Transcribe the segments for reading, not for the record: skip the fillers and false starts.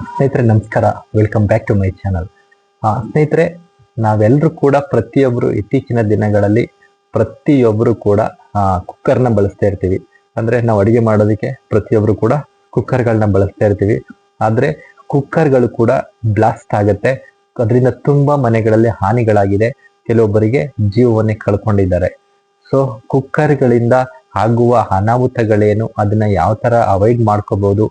ಸ್ನೇಹಿತರೆ ನಮಸ್ಕಾರ, welcome back to my channel. ಸ್ನೇಹಿತರೆ, ನಾವೆಲ್ಲರೂ ಕೂಡ ಪ್ರತಿಯೊಬ್ಬರು ಇತ್ತೀಚಿನ ದಿನಗಳಲ್ಲಿ ಪ್ರತಿಯೊಬ್ಬರು ಕೂಡ ಕುಕ್ಕರ್ನ ಬಳಸ್ತಾ ಇರ್ತೀವಿ. ಅಂದ್ರೆ ನಾವು ಅಡುಗೆ ಮಾಡೋದಕ್ಕೆ ಪ್ರತಿಯೊಬ್ಬರು ಕೂಡ ಕುಕ್ಕರ್ಗಳನ್ನ ಬಳಸ್ತಾ ಇರ್ತೀವಿ. ಆದ್ರೆ ಕುಕ್ಕರ್ಗಳು ಕೂಡ ಬ್ಲಾಸ್ಟ್ ಆಗುತ್ತೆ. ಅದರಿಂದ ತುಂಬಾ ಮನೆಗಳಲ್ಲಿ ಹಾನಿಗಳಾಗಿದೆ, ಕೆಲವೊಬ್ಬರಿಗೆ ಜೀವವನ್ನೇ ಕಳ್ಕೊಂಡಿದ್ದಾರೆ. ಸೊ ಕುಕ್ಕರ್ಗಳಿಂದ ಆಗುವ ಅನಾಹುತಗಳೇನು, ಅದನ್ನ ಯಾವ ತರ ಅವಾಯ್ಡ್ ಮಾಡ್ಕೋಬಹುದು,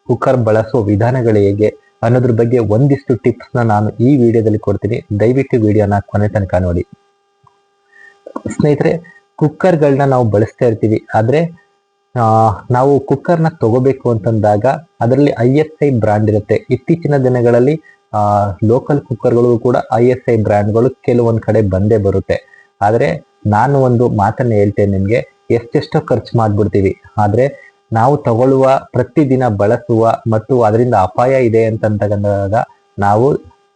ಕುಕ್ಕರ್ ಬಳಸುವ ವಿಧಾನಗಳು ಹೇಗೆ ಅನ್ನೋದ್ರ ಬಗ್ಗೆ ಒಂದಿಷ್ಟು ಟಿಪ್ಸ್ ನಾನು ಈ ವಿಡಿಯೋದಲ್ಲಿ ಕೊಡ್ತೀನಿ. ದಯವಿಟ್ಟು ವಿಡಿಯೋನ ಕೊನೆ ತನಕ ನೋಡಿ. ಸ್ನೇಹಿತರೆ, ಕುಕ್ಕರ್ಗಳನ್ನ ನಾವು ಬಳಸ್ತಾ ಇರ್ತೀವಿ. ಆದ್ರೆ ನಾವು ಕುಕ್ಕರ್ನ ತಗೋಬೇಕು ಅಂತಂದಾಗ ಅದರಲ್ಲಿ ISI ಬ್ರ್ಯಾಂಡ್ ಇರುತ್ತೆ. ಇತ್ತೀಚಿನ ದಿನಗಳಲ್ಲಿ ಲೋಕಲ್ ಕುಕ್ಕರ್ಗಳು ಕೂಡ ISI ಬ್ರ್ಯಾಂಡ್ಗಳು ಕೆಲವೊಂದ್ ಕಡೆ ಬಂದೇ ಬರುತ್ತೆ. ಆದ್ರೆ ನಾನು ಒಂದು ಮಾತನ್ನ ಹೇಳ್ತೇನೆ ನಿಮ್ಗೆ, ಎಷ್ಟೆಷ್ಟೋ ಖರ್ಚು ಮಾಡ್ಬಿಡ್ತೀವಿ. ಆದ್ರೆ ನಾವು ತಗೊಳ್ಳುವ ಪ್ರತಿದಿನ ಬಳಸುವ ಮತ್ತು ಅದರಿಂದ ಅಪಾಯ ಇದೆ ಅಂತಂದಾಗ ನಾವು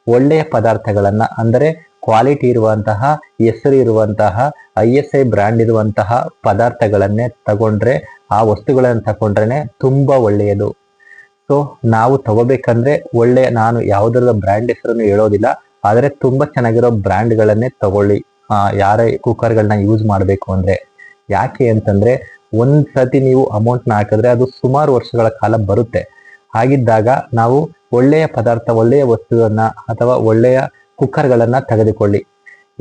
ಒಳ್ಳೆಯ ಪದಾರ್ಥಗಳನ್ನ, ಅಂದರೆ ಕ್ವಾಲಿಟಿ ಇರುವಂತಹ, ಹೆಸರು ಇರುವಂತಹ, ISI ಬ್ರ್ಯಾಂಡ್ ಇರುವಂತಹ ಪದಾರ್ಥಗಳನ್ನೇ ತಗೊಂಡ್ರೆ, ಆ ವಸ್ತುಗಳನ್ನು ತಗೊಂಡ್ರೇನೆ ತುಂಬಾ ಒಳ್ಳೆಯದು. ಸೊ ನಾವು ತಗೋಬೇಕಂದ್ರೆ ನಾನು ಯಾವುದರ ಬ್ರ್ಯಾಂಡ್ ಹೆಸರನ್ನು ಹೇಳೋದಿಲ್ಲ, ಆದ್ರೆ ತುಂಬಾ ಚೆನ್ನಾಗಿರೋ ಬ್ರ್ಯಾಂಡ್ಗಳನ್ನೇ ತಗೊಳ್ಳಿ ಯಾರೇ ಕುಕ್ಕರ್ಗಳನ್ನ ಯೂಸ್ ಮಾಡಬೇಕು ಅಂದ್ರೆ. ಯಾಕೆ ಅಂತಂದ್ರೆ, ಒಂದ್ ಸತಿ ನೀವು ಅಮೌಂಟ್ನ ಹಾಕಿದ್ರೆ ಅದು ಸುಮಾರು ವರ್ಷಗಳ ಕಾಲ ಬರುತ್ತೆ. ಹಾಗಿದ್ದಾಗ ನಾವು ಒಳ್ಳೆಯ ಪದಾರ್ಥ, ಒಳ್ಳೆಯ ವಸ್ತುವನ್ನ ಅಥವಾ ಒಳ್ಳೆಯ ಕುಕ್ಕರ್ಗಳನ್ನ ತೆಗೆದುಕೊಳ್ಳಿ.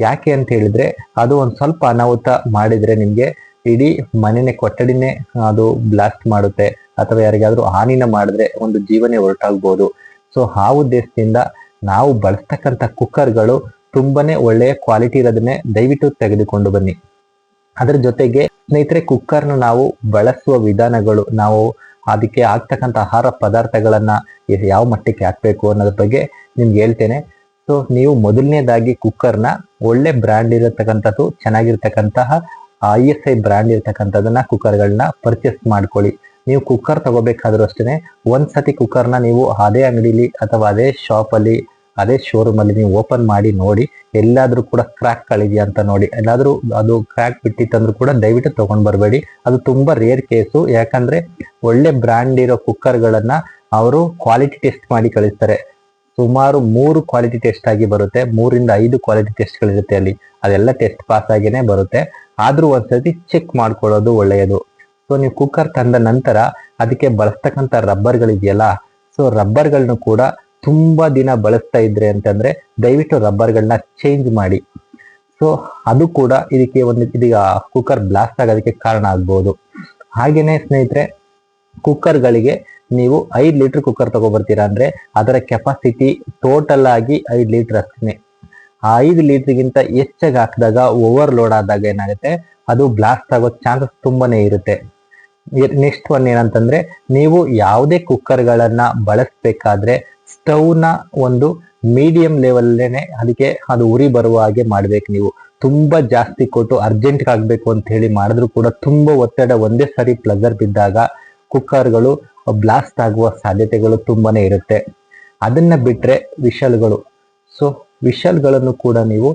ಯಾಕೆ ಅಂತ ಹೇಳಿದ್ರೆ, ಅದು ಒಂದ್ ಸ್ವಲ್ಪ ಅನಾಹುತ ಮಾಡಿದ್ರೆ ನಿಮ್ಗೆ ಇಡೀ ಮನೆನೇ, ಕೊಠಡಿನೇ ಅದು ಬ್ಲಾಸ್ಟ್ ಮಾಡುತ್ತೆ, ಅಥವಾ ಯಾರಿಗಾದ್ರೂ ಹಾನಿನ ಮಾಡಿದ್ರೆ ಒಂದು ಜೀವನೇ ಹೊರಟಾಗ್ಬೋದು. ಸೊ ಆ ಉದ್ದೇಶದಿಂದ ನಾವು ಬಳಸ್ತಕ್ಕಂಥ ಕುಕ್ಕರ್ಗಳು ತುಂಬಾನೇ ಒಳ್ಳೆಯ ಕ್ವಾಲಿಟಿ ಇರೋದನ್ನೇ ದಯವಿಟ್ಟು ತೆಗೆದುಕೊಂಡು ಬನ್ನಿ. ಅದ್ರ ಜೊತೆಗೆ ಸ್ನೇಹಿತರೆ, ಕುಕ್ಕರ್ನ ನಾವು ಬಳಸುವ ವಿಧಾನಗಳು, ನಾವು ಅದಕ್ಕೆ ಆಗ್ತಕ್ಕಂಥ ಆಹಾರ ಪದಾರ್ಥಗಳನ್ನ ಯಾವ ಮಟ್ಟಕ್ಕೆ ಹಾಕ್ಬೇಕು ಅನ್ನೋದ್ರ ಬಗ್ಗೆ ನಿಮ್ಗೆ ಹೇಳ್ತೇನೆ. ಸೊ ನೀವು ಮೊದಲನೇದಾಗಿ ಕುಕ್ಕರ್ನ ಒಳ್ಳೆ ಬ್ರ್ಯಾಂಡ್ ಇರತಕ್ಕಂಥದ್ದು, ಚೆನ್ನಾಗಿರ್ತಕ್ಕಂತಹ ISI ಬ್ರ್ಯಾಂಡ್ ಇರ್ತಕ್ಕಂಥದನ್ನ ಕುಕ್ಕರ್ಗಳನ್ನ ಪರ್ಚೇಸ್ ಮಾಡ್ಕೊಳ್ಳಿ. ನೀವು ಕುಕ್ಕರ್ ತಗೋಬೇಕಾದ್ರೂ ಅಷ್ಟೇ, ಒಂದ್ಸತಿ ಕುಕ್ಕರ್ನ ನೀವು ಅದೇ ಅಂಗಡಿಲಿ ಅಥವಾ ಅದೇ ಶಾಪಲ್ಲಿ, ಅದೇ ಶೋರೂಮ್ ಅಲ್ಲಿ ನೀವು ಓಪನ್ ಮಾಡಿ ನೋಡಿ, ಎಲ್ಲಾದ್ರೂ ಕೂಡ ಕ್ರ್ಯಾಕ್ ಗಳಿದೆಯಾ ಅಂತ ನೋಡಿ. ಎಲ್ಲಾದ್ರೂ ಅದು ಕ್ರ್ಯಾಕ್ ಬಿಟ್ಟಿತ್ತಂದ್ರೂ ಕೂಡ ದಯವಿಟ್ಟು ತಗೊಂಡ್ ಬರಬೇಡಿ. ಅದು ತುಂಬಾ ರೇರ್ ಕೇಸು. ಯಾಕಂದ್ರೆ ಒಳ್ಳೆ ಬ್ರ್ಯಾಂಡ್ ಇರೋ ಕುಕ್ಕರ್ಗಳನ್ನ ಅವರು ಕ್ವಾಲಿಟಿ ಟೆಸ್ಟ್ ಮಾಡಿ ಕಳಿಸ್ತಾರೆ. ಸುಮಾರು 3 ಕ್ವಾಲಿಟಿ ಟೆಸ್ಟ್ ಆಗಿ ಬರುತ್ತೆ, 3 ರಿಂದ 5 ಕ್ವಾಲಿಟಿ ಟೆಸ್ಟ್ಗಳಿರುತ್ತೆ ಅಲ್ಲಿ. ಅದೆಲ್ಲ ಟೆಸ್ಟ್ ಪಾಸ್ ಆಗೇನೆ ಬರುತ್ತೆ. ಆದ್ರೂ ಒಂದ್ಸತಿ ಚೆಕ್ ಮಾಡ್ಕೊಳ್ಳೋದು ಒಳ್ಳೆಯದು. ಸೊ ನೀವು ಕುಕ್ಕರ್ ತಂದ ನಂತರ ಅದಕ್ಕೆ ಬಳಸ್ತಕ್ಕಂಥ ರಬ್ಬರ್ಗಳಿದೆಯಲ್ಲ, ಸೊ ರಬ್ಬರ್ಗಳನ್ನ ಕೂಡ ತುಂಬಾ ದಿನ ಬಳಸ್ತಾ ಇದ್ರೆ ಅಂತಂದ್ರೆ ದಯವಿಟ್ಟು ರಬ್ಬರ್ಗಳನ್ನ ಚೇಂಜ್ ಮಾಡಿ. ಸೊ ಅದು ಕೂಡ ಇದೀಗ ಕುಕ್ಕರ್ ಬ್ಲಾಸ್ಟ್ ಆಗೋದಕ್ಕೆ ಕಾರಣ ಆಗ್ಬೋದು. ಹಾಗೇನೆ ಸ್ನೇಹಿತರೆ, ಕುಕ್ಕರ್ಗಳಿಗೆ ನೀವು 5 ಲೀಟರ್ ಕುಕ್ಕರ್ ತಗೊಬರ್ತೀರಾ ಅಂದ್ರೆ ಅದರ ಕೆಪಾಸಿಟಿ ಟೋಟಲ್ ಆಗಿ 5 ಲೀಟರ್ ಅಷ್ಟೇ. ಆ 5 ಲೀಟರ್ಗಿಂತ ಹೆಚ್ಚಾಗಿ ಹಾಕಿದಾಗ, ಓವರ್ಲೋಡ್ ಆದಾಗ ಏನಾಗುತ್ತೆ, ಅದು ಬ್ಲಾಸ್ಟ್ ಆಗೋ ಚಾನ್ಸಸ್ ತುಂಬಾನೇ ಇರುತ್ತೆ. ನೆಕ್ಸ್ಟ್ ಒನ್ ಏನಂತಂದ್ರೆ, ನೀವು ಯಾವುದೇ ಕುಕ್ಕರ್ಗಳನ್ನ ಬಳಸ್ಬೇಕಾದ್ರೆ ಸ್ಟವ್ನ ಒಂದು ಮೀಡಿಯಂ ಲೆವೆಲ್ಲೇನೆ ಅದಕ್ಕೆ ಅದು ಉರಿ ಬರುವ ಹಾಗೆ ಮಾಡ್ಬೇಕು. ನೀವು ತುಂಬಾ ಜಾಸ್ತಿ ಕೊಟ್ಟು ಅರ್ಜೆಂಟ್ ಆಗ್ಬೇಕು ಅಂತ ಹೇಳಿ ಮಾಡಿದ್ರು ಕೂಡ ತುಂಬಾ ಒತ್ತಡ ಒಂದೇ ಸರಿ ಪ್ಲಗರ್ ಬಿದ್ದಾಗ ಕುಕ್ಕರ್ಗಳು ಬ್ಲಾಸ್ಟ್ ಆಗುವ ಸಾಧ್ಯತೆಗಳು ತುಂಬಾನೇ ಇರುತ್ತೆ. ಅದನ್ನ ಬಿಟ್ರೆ ವಿಷಲ್ಗಳು, ಸೊ ವಿಷಲ್ಗಳನ್ನು ಕೂಡ ನೀವು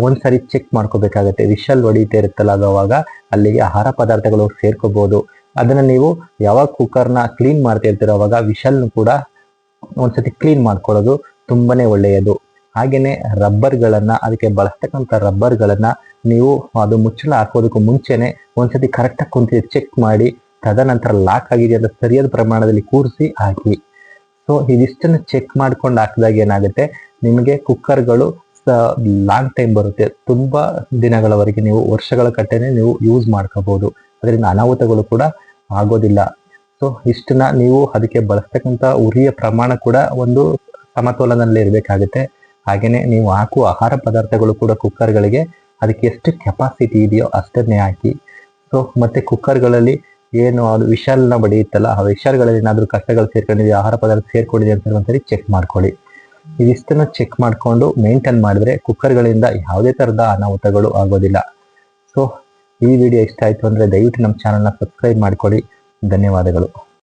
ಒಂದ್ಸರಿ ಚೆಕ್ ಮಾಡ್ಕೋಬೇಕಾಗತ್ತೆ. ವಿಷಲ್ ಹೊಡಿತಾ ಇರುತ್ತಲ್ಲ, ಅವಾಗ ಅಲ್ಲಿಗೆ ಆಹಾರ ಪದಾರ್ಥಗಳು ಸೇರ್ಕೋಬಹುದು. ಅದನ್ನ ನೀವು ಯಾವಾಗ ಕುಕ್ಕರ್ನ ಕ್ಲೀನ್ ಮಾಡ್ತಾ ಇರ್ತೀರೋ ಅವಾಗ ವಿಷಲ್ನು ಕೂಡ ಒಂದ್ಸತಿ ಕ್ಲೀನ್ ಮಾಡ್ಕೊಳ್ಳೋದು ತುಂಬಾನೇ ಒಳ್ಳೆಯದು. ಹಾಗೇನೆ ರಬ್ಬರ್ಗಳನ್ನ, ಅದಕ್ಕೆ ಬಳಸ್ತಕ್ಕಂಥ ರಬ್ಬರ್ಗಳನ್ನ ನೀವು ಅದು ಮುಚ್ಚಳ ಹಾಕೋದಕ್ಕೂ ಮುಂಚೆನೆ ಒಂದ್ಸತಿ ಕರೆಕ್ಟಾಗಿ ಕುಂತಿದೆ ಚೆಕ್ ಮಾಡಿ, ತದನಂತರ ಲಾಕ್ ಆಗಿದೆ ಅಂತ ಸರಿಯಾದ ಪ್ರಮಾಣದಲ್ಲಿ ಕೂರಿಸಿ ಹಾಕಿ. ಸೊ ಇದಿಷ್ಟನ್ನು ಚೆಕ್ ಮಾಡ್ಕೊಂಡು ಹಾಕಿದಾಗ ಏನಾಗುತ್ತೆ, ನಿಮಗೆ ಕುಕ್ಕರ್ಗಳು ಲಾಂಗ್ ಟೈಮ್ ಬರುತ್ತೆ. ತುಂಬಾ ದಿನಗಳವರೆಗೆ, ನೀವು ವರ್ಷಗಳ ಕಟ್ಟೆನೆ ನೀವು ಯೂಸ್ ಮಾಡ್ಕೋಬಹುದು. ಅದರಿಂದ ಅನಾಹುತಗಳು ಕೂಡ ಆಗೋದಿಲ್ಲ. ಸೊ ಇಷ್ಟನ್ನ ನೀವು ಅದಕ್ಕೆ ಬಳಸ್ತಕ್ಕಂಥ ಉರಿಯ ಪ್ರಮಾಣ ಕೂಡ ಒಂದು ಸಮತೋಲನದಲ್ಲಿ ಇರಬೇಕಾಗುತ್ತೆ. ಹಾಗೇನೆ ನೀವು ಹಾಕುವ ಆಹಾರ ಪದಾರ್ಥಗಳು ಕೂಡ ಕುಕ್ಕರ್ಗಳಿಗೆ ಅದಕ್ಕೆ ಎಷ್ಟು ಕೆಪಾಸಿಟಿ ಇದೆಯೋ ಅಷ್ಟನ್ನೇ ಹಾಕಿ. ಸೊ ಮತ್ತೆ ಕುಕ್ಕರ್ಗಳಲ್ಲಿ ಏನು ಅದು ವಿಷಲ್ನ ಬಡಿಯುತ್ತಲ್ಲ, ಆ ವಿಷಲ್ಗಳಲ್ಲಿ ಏನಾದ್ರೂ ಕಷ್ಟಗಳು ಸೇರ್ಕೊಂಡಿದೆಯಾ, ಆಹಾರ ಪದಾರ್ಥ ಸೇರ್ಕೊಂಡಿದೆ ಅಂತ ಒಂದ್ಸರಿ ಚೆಕ್ ಮಾಡ್ಕೊಳ್ಳಿ. ಇದಿಷ್ಟನ್ನು ಚೆಕ್ ಮಾಡ್ಕೊಂಡು ಮೇಂಟೈನ್ ಮಾಡಿದ್ರೆ ಕುಕ್ಕರ್ಗಳಿಂದ ಯಾವುದೇ ತರದ ಅನಾಹುತಗಳು ಆಗೋದಿಲ್ಲ. ಸೊ ಈ ವಿಡಿಯೋ ಇಷ್ಟ ಆಯ್ತು ಅಂದ್ರೆ ದಯವಿಟ್ಟು ನಮ್ಮ ಚಾನಲ್ನ ಸಬ್ಸ್ಕ್ರೈಬ್ ಮಾಡ್ಕೊಳ್ಳಿ. ಧನ್ಯವಾದಗಳು.